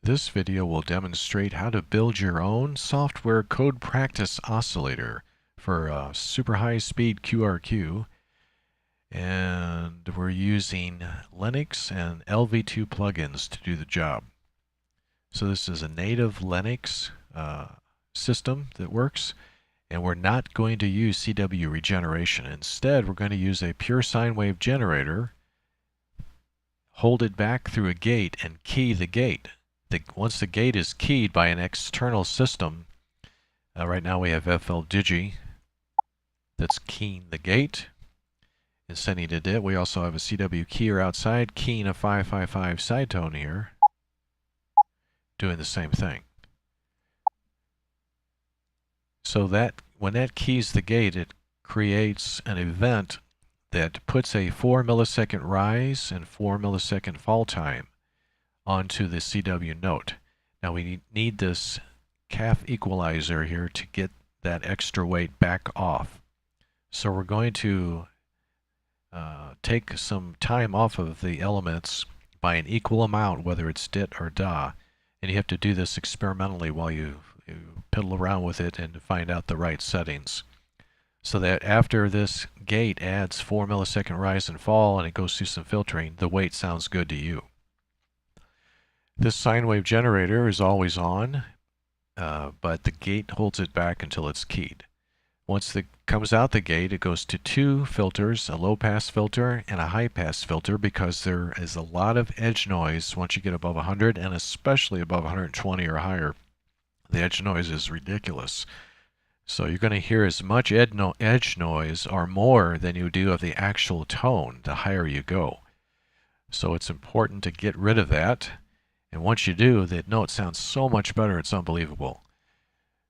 This video will demonstrate how to build your own software code practice oscillator for a super high speed QRQ, and we're using Linux and LV2 plugins to do the job. So this is a native Linux system that works, and we're not going to use CW regeneration. Instead, we're going to use a pure sine wave generator, hold it back through a gate, and key the gate. Once the gate is keyed by an external system, right now we have FLdigi that's keying the gate and sending a DIT. We also have a CW keyer outside keying a 555 side tone here, doing the same thing. So that when that keys the gate, it creates an event that puts a 4 millisecond rise and 4 millisecond fall time onto the CW note. Now we need this CAF equalizer here to get that extra weight back off. So we're going to take some time off of the elements by an equal amount, whether it's DIT or DA. And you have to do this experimentally while you piddle around with it and find out the right settings. So that after this gate adds 4 millisecond rise and fall and it goes through some filtering, the weight sounds good to you. This sine wave generator is always on, but the gate holds it back until it's keyed. Once it comes out the gate, it goes to two filters, a low pass filter and a high pass filter, because there is a lot of edge noise once you get above 100, and especially above 120 or higher. The edge noise is ridiculous. So you're going to hear as much edge noise or more than you do of the actual tone the higher you go. So it's important to get rid of that. And once you do, the note sounds so much better, it's unbelievable.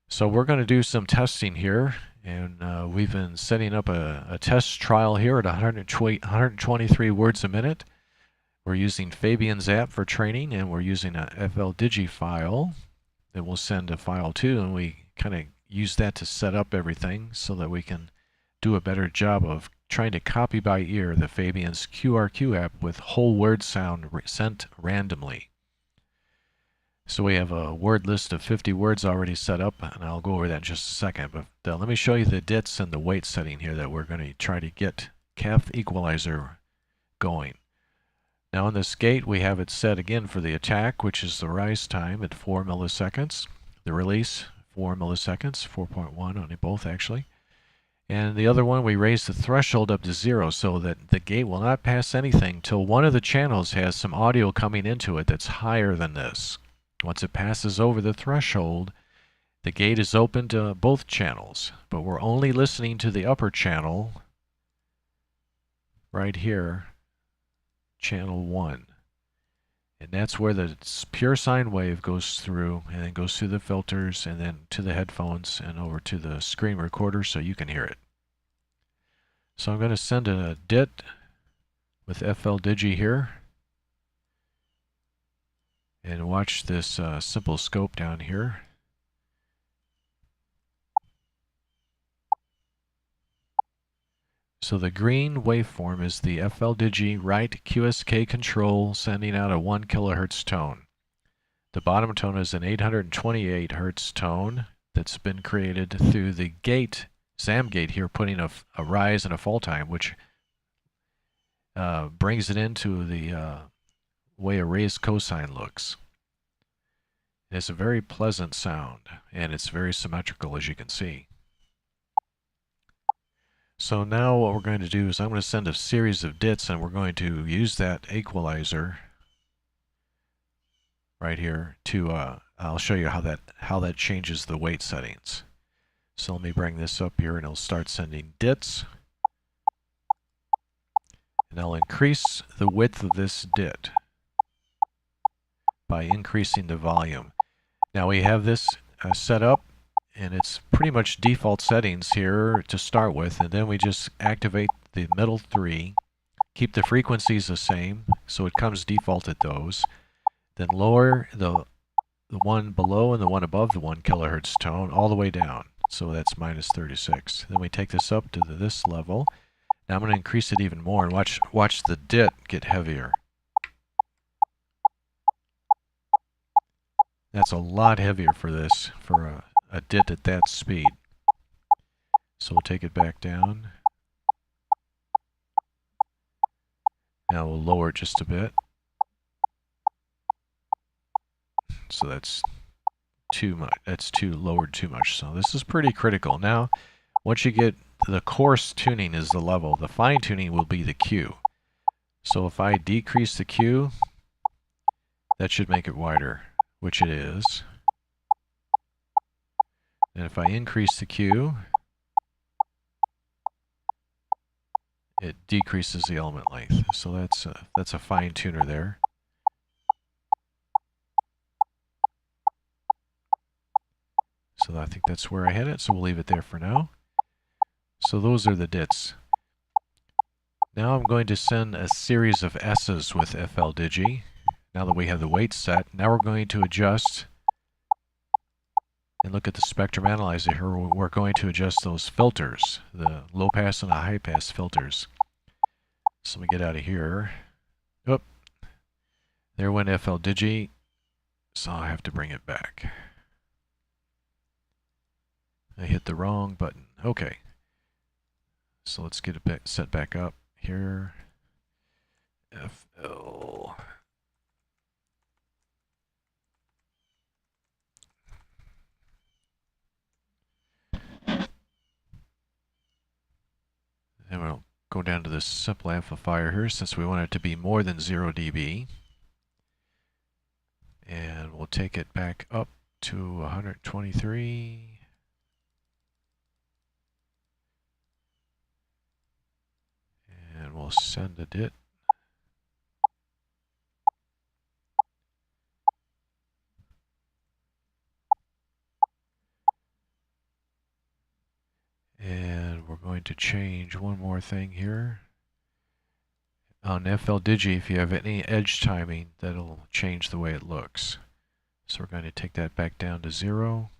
So we're going to do some testing here, and we've been setting up a test trial here at 123 words a minute. We're using FABIAN's app for training, and we're using a FLdigi file that we'll send a file to, and we kind of use that to set up everything so that we can do a better job of trying to copy by ear the FABIAN's QRQ app with whole word sound sent randomly. So we have a word list of 50 words already set up, and I'll go over that in just a second. But let me show you the DITs and the weight setting here that we're going to try to get CAF equalizer going. Now on this gate, we have it set again for the attack, which is the rise time at 4 milliseconds. The release, 4 milliseconds, 4.1 on both actually. And the other one, we raise the threshold up to 0 so that the gate will not pass anything till one of the channels has some audio coming into it that's higher than this. Once it passes over the threshold, the gate is open to both channels, but we're only listening to the upper channel right here, channel 1. And that's where the pure sine wave goes through, and then goes through the filters, and then to the headphones, and over to the screen recorder so you can hear it. So I'm going to send a DIT with FLdigi here. And watch this simple scope down here. So the green waveform is the FLdigi right QSK control sending out a 1 kilohertz tone. The bottom tone is an 828 hertz tone that's been created through the gate, SAM gate here, putting a rise and a fall time, which brings it into the way a raised cosine looks. It's a very pleasant sound, and it's very symmetrical, as you can see. So now what we're going to do is I'm going to send a series of DITs, and we're going to use that equalizer right here to I'll show you how that changes the weight settings. So let me bring this up here, and it'll start sending DITs. And I'll increase the width of this DIT by increasing the volume. Now we have this set up, and it's pretty much default settings here to start with, and then we just activate the middle 3, keep the frequencies the same so it comes default at those, then lower the one below and the one above the 1 kilohertz tone all the way down, so that's minus 36. Then we take this up to this level. Now I'm going to increase it even more, and watch the DIT get heavier. That's a lot heavier for this, for a DIT at that speed. So we'll take it back down. Now we'll lower it just a bit. So that's too much. That's lowered too much. So this is pretty critical. Now, once you get the coarse tuning is the level, the fine tuning will be the Q. So if I decrease the Q, that should make it wider, which it is. And if I increase the Q, it decreases the element length. So that's a fine tuner there. So I think that's where I had it, so we'll leave it there for now. So those are the DITs. Now I'm going to send a series of S's with FLdigi. Now that we have the weight set, now we're going to adjust and look at the spectrum analyzer here. We're going to adjust those filters, the low pass and the high pass filters. So let me get out of here. Oh, there went FLdigi, so I have to bring it back. I hit the wrong button. Okay. So let's get it set back up here. FL. And we'll go down to this simple amplifier here since we want it to be more than 0 dB. And we'll take it back up to 123. And we'll send a DIT. And we're going to change one more thing here. On FLdigi, if you have any edge timing, that'll change the way it looks. So we're going to take that back down to 0.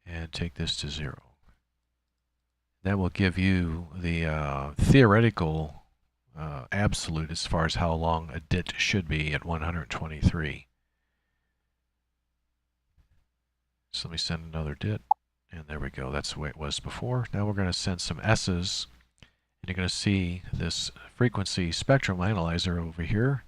And take this to 0. That will give you the theoretical absolute as far as how long a DIT should be at 123. So let me send another DIT, and there we go. That's the way it was before. Now we're going to send some S's, and you're going to see this frequency spectrum analyzer over here,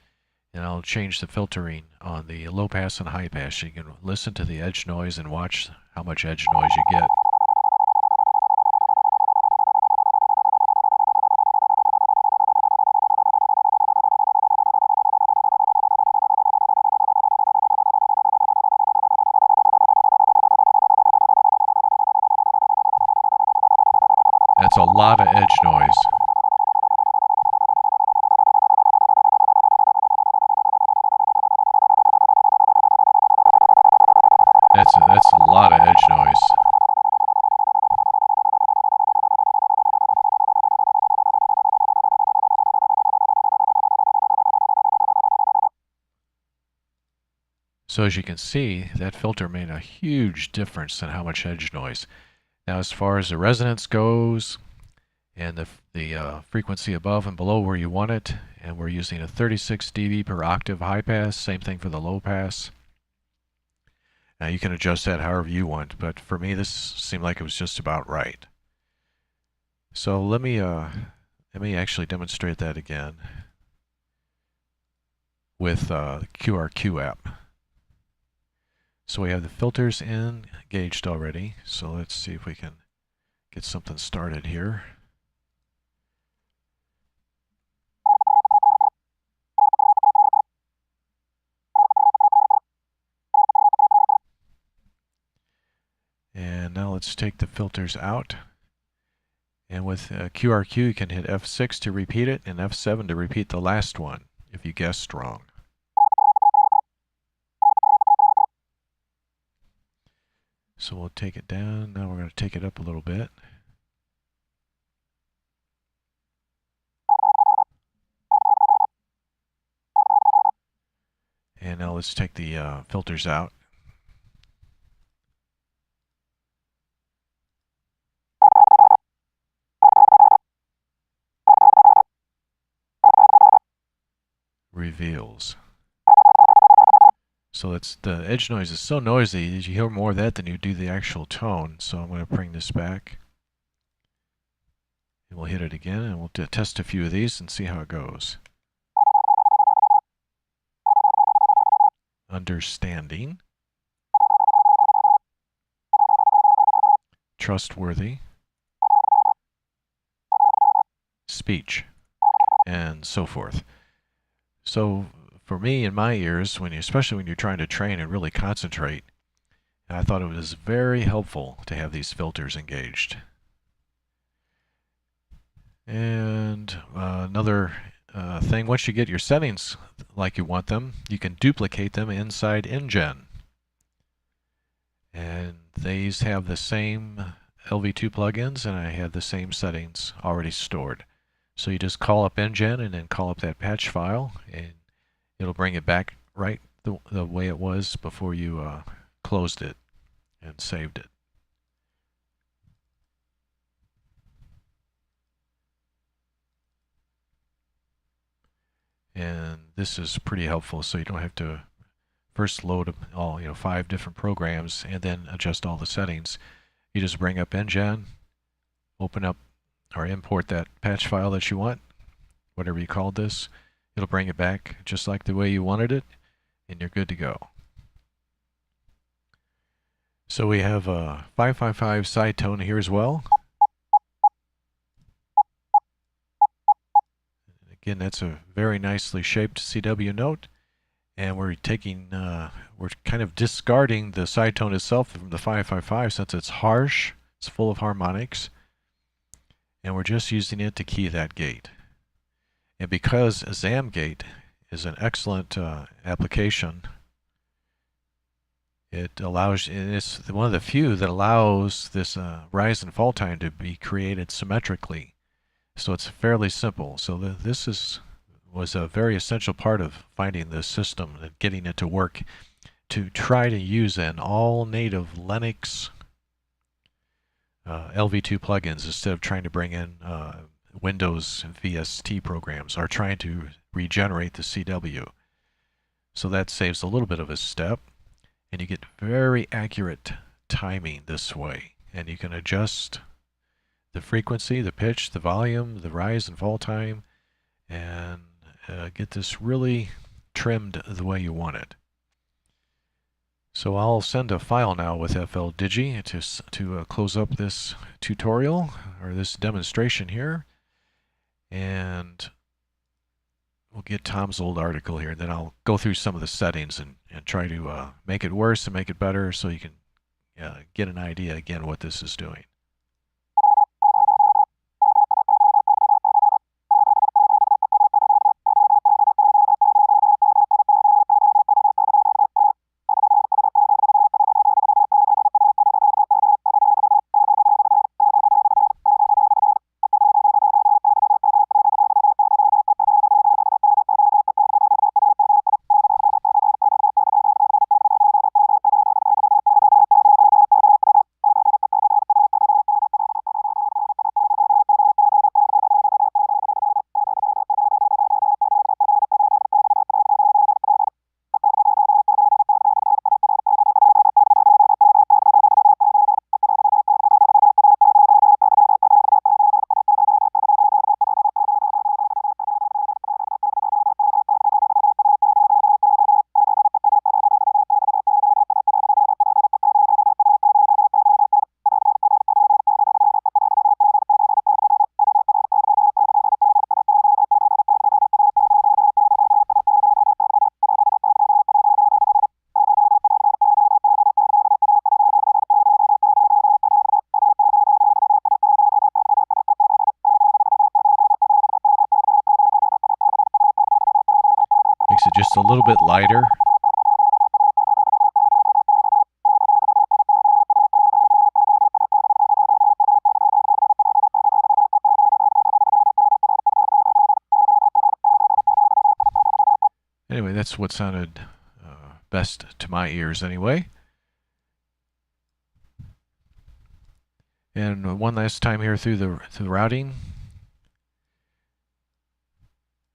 and I'll change the filtering on the low pass and high pass. You can listen to the edge noise and watch how much edge noise you get. That's a lot of edge noise. That's a lot of edge noise. So as you can see, that filter made a huge difference in how much edge noise. Now as far as the resonance goes, and the frequency above and below where you want it, and we're using a 36 dB per octave high pass, same thing for the low pass. Now you can adjust that however you want, but for me this seemed like it was just about right. So let me actually demonstrate that again with QRQ app. So we have the filters engaged already, so let's see if we can get something started here. And now let's take the filters out. And with QRQ, you can hit F6 to repeat it and F7 to repeat the last one if you guessed wrong. So we'll take it down. Now we're going to take it up a little bit. And now let's take the filters out. Reveals. So it's the edge noise is so noisy, you hear more of that than you do the actual tone. So I'm going to bring this back. And we'll hit it again, and we'll test a few of these and see how it goes. Understanding. Trustworthy. Speech. And so forth. So for me, in my ears, especially when you're trying to train and really concentrate, I thought it was very helpful to have these filters engaged. And another thing, once you get your settings like you want them, you can duplicate them inside InGen. And these have the same LV2 plugins, and I have the same settings already stored. So you just call up InGen and then call up that patch file, and it'll bring it back right the way it was before you closed it and saved it. And this is pretty helpful, so you don't have to first load all 5 different programs and then adjust all the settings. You just bring up InGen, open up or import that patch file that you want, whatever you called this. It'll bring it back just like the way you wanted it, and you're good to go. So we have a 555 side tone here as well. Again, that's a very nicely shaped CW note, and we're kind of discarding the side tone itself from the 555 since it's harsh, it's full of harmonics, and we're just using it to key that gate. And because a ZAM gate is an excellent application, it's one of the few that allows this rise and fall time to be created symmetrically. So it's fairly simple. So this was a very essential part of finding this system and getting it to work, to try to use an all-native Linux LV2 plugins instead of trying to bring in Windows VST programs, or trying to regenerate the CW. So that saves a little bit of a step, and you get very accurate timing this way. And you can adjust the frequency, the pitch, the volume, the rise and fall time, and get this really trimmed the way you want it. So I'll send a file now with FLdigi to close up this tutorial, or this demonstration here, and we'll get Tom's old article here, and then I'll go through some of the settings and try to make it worse and make it better so you can get an idea again what this is doing. Makes it just a little bit lighter. Anyway, that's what sounded best to my ears anyway. And one last time here through the routing.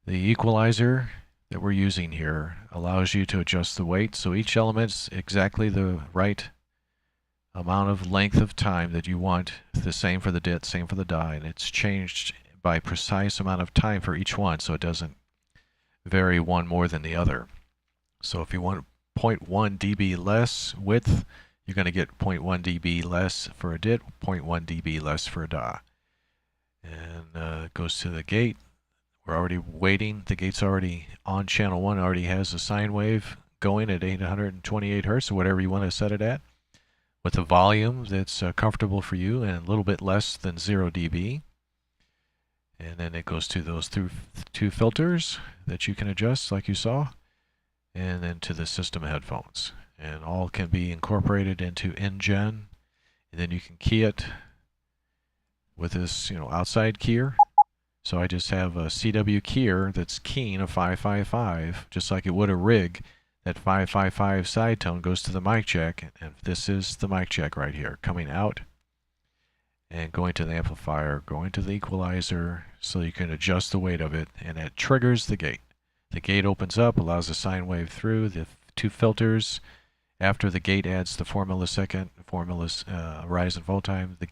The equalizer that we're using here allows you to adjust the weight. So each element's exactly the right amount of length of time that you want. The same for the dit, same for the die, and it's changed by precise amount of time for each one, so it doesn't vary one more than the other. So if you want 0.1 dB less width, you're going to get 0.1 dB less for a dit, 0.1 dB less for a da. And it goes to the gate. We're already waiting. The gate's already on channel 1, already has a sine wave going at 828 hertz, or whatever you want to set it at, with a volume that's comfortable for you and a little bit less than 0 dB. And then it goes to those two filters that you can adjust like you saw, and then to the system headphones. And all can be incorporated into InGen. And then you can key it with this, outside keyer. So I just have a CW keyer that's keying a 555, just like it would a rig. That 555 side tone goes to the mic jack, and this is the mic jack right here, coming out and going to the amplifier, going to the equalizer, so you can adjust the weight of it, and it triggers the gate. The gate opens up, allows the sine wave through. The two filters, after the gate adds the 4 millisecond, rise and fall time, the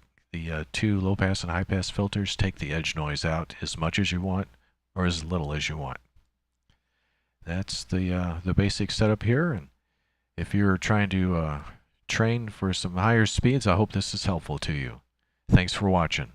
two low pass and high pass filters take the edge noise out as much as you want or as little as you want. That's the basic setup here. And if you're trying to train for some higher speeds, I hope this is helpful to you. Thanks for watching.